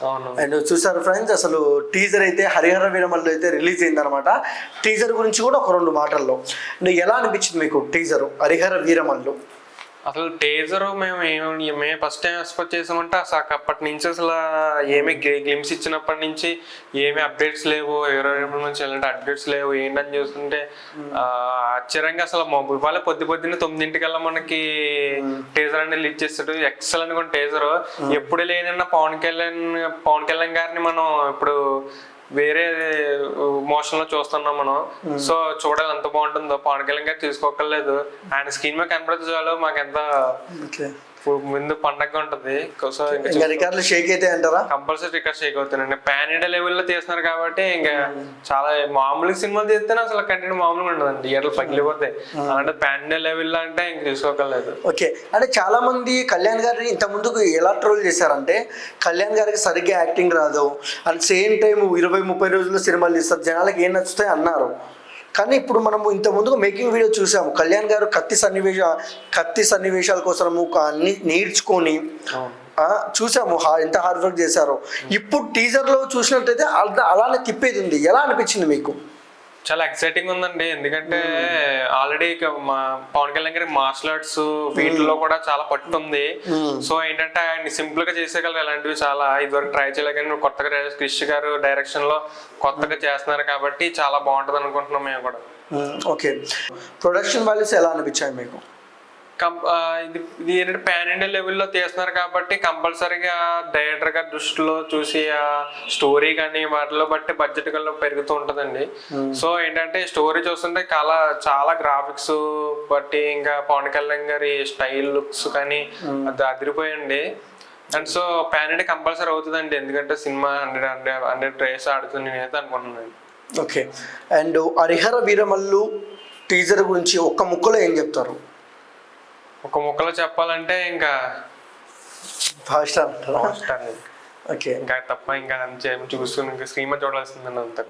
అవును. అండ్ చూసారు ఫ్రెండ్స్, అసలు టీజర్ అయితే హరిహర వీరమల్లు అయితే రిలీజ్ అయిందనమాట. టీజర్ గురించి కూడా ఒక 2 మాటల్లో ఎలా అనిపించింది మీకు టీజర్ హరిహర వీరమల్లు? అసలు టీజర్ మేము ఫస్ట్ టైం ఎక్స్పెక్ట్ చేసామంటే అసలు అప్పటి నుంచి అసలు ఏమి గ్లిమ్స్ ఇచ్చినప్పటి నుంచి ఏమి అప్డేట్స్ లేవు, 20 నుంచి ఎలాంటి అప్డేట్స్ లేవు. ఏంటని చూస్తుంటే ఆశ్చర్యంగా అసలు ఇవాళ పొద్దున్న 9ంటికల్లా మనకి టీజర్ అనేది రిలీజ్ చేస్తాడు. ఎక్సలెంట్ గా టీజర్. ఎప్పుడు లేనన్నా పవన్ కళ్యాణ్ గారిని మనం ఇప్పుడు వేరే మోషన్ లో చూస్తున్నాం మనం. సో చూడాలి ఎంత బాగుంటుందో. పవన్ కళ్యాణ్ గారు తీసుకోకర్లేదు, ఆయన స్క్రీన్ మీద కనపడితే చాలు మాకు ఎంత ముందు పండగ ఉంటుంది. సో ఇంకా రికార్డులు షేక్ అయితే అంటారా? కంపల్సరీ రికార్డ్ షేక్ అవుతానండి. పాన్ ఇండియా లెవెల్లో తీస్తున్నారు కాబట్టి ఇంకా చాలా మామూలు సినిమాలు తీస్తేనే అసలు కంటెంట్ మామూలుగా ఉండదండి, థియేటర్లు పగిలిపోతాయి. అలాంటి పాన్ ఇండియా లెవెల్లో అంటే ఇంక తీసుకోకర్లేదు. ఓకే, అంటే చాలా మంది కళ్యాణ్ గారిని ఇంత ముందుకు ఎలా ట్రోల్ చేశారంటే, కళ్యాణ్ గారికి సరిగ్గా యాక్టింగ్ రాదు, అట్ సేమ్ టైం 20-30 రోజుల్లో సినిమాలు తీస్తారు, జనాలకు ఏం నచ్చుతాయి అన్నారు. కానీ ఇప్పుడు మనము ఇంత ముందుగా మేకింగ్ వీడియో చూసాము, కళ్యాణ్ గారు కత్తి సన్నివేశాల కోసము అన్ని నేర్చుకొని చూసాము ఎంత హార్డ్ వర్క్ చేశారో. ఇప్పుడు టీజర్లో చూసినట్టయితే అలానే తిప్పేది ఉంది. ఎలా అనిపించింది మీకు? చాలా ఎక్సైటింగ్ ఉందండి, ఎందుకంటే ఆల్రెడీ మా పవన్ కళ్యాణ్ గారి మార్షల్ ఆర్ట్స్ వీటిలో కూడా చాలా పట్టుంది. సో ఏంటంటే ఆయన సింపుల్ గా చేసేయగలరు ఇలాంటివి చాలా. ఇదివరకు ట్రై చేయలేక కొత్తగా క్రిష్ గారు డైరెక్షన్ లో కొత్తగా చేస్తున్నారు కాబట్టి చాలా బాగుంటది అనుకుంటున్నాం మేము కూడా. ఓకే, ప్రొడక్షన్ వాల్యూస్ ఎలా అనిపించాయి మీకు? ఇది ఏంటంటే పాన్ ఇండియా లెవెల్లో తీస్తున్నారు కాబట్టి కంపల్సరీగా డైరెక్టర్ గారి దృష్టిలో చూసి ఆ స్టోరీ కానీ వాటిలో బట్టి బడ్జెట్ కల్లా పెరుగుతూ ఉంటుందండి. సో ఏంటంటే స్టోరీ చూస్తుంటే చాలా గ్రాఫిక్స్ బట్టి ఇంకా పవన్ కళ్యాణ్ గారి స్టైల్ లుక్స్ కానీ అది అదిరిపోయండి. And so pan India compulsory అవుతుందండి, ఎందుకంటే సినిమా 100 డేస్ ఆడుతుంది నేనైతే అనుకుంటున్నాను. Okay, and Harihara Veeramallu teaser గురించి ఒక్క ముక్కలో ఏం చెప్తారు? ఒక ముక్కలో చెప్పాలంటే ఇంకా ఫాస్ట్ ఓకే, ఇంకా తప్ప ఇంకా చూసుకుని ఇంకా స్క్రీన్ మీద చూడాల్సిందండి అంతా.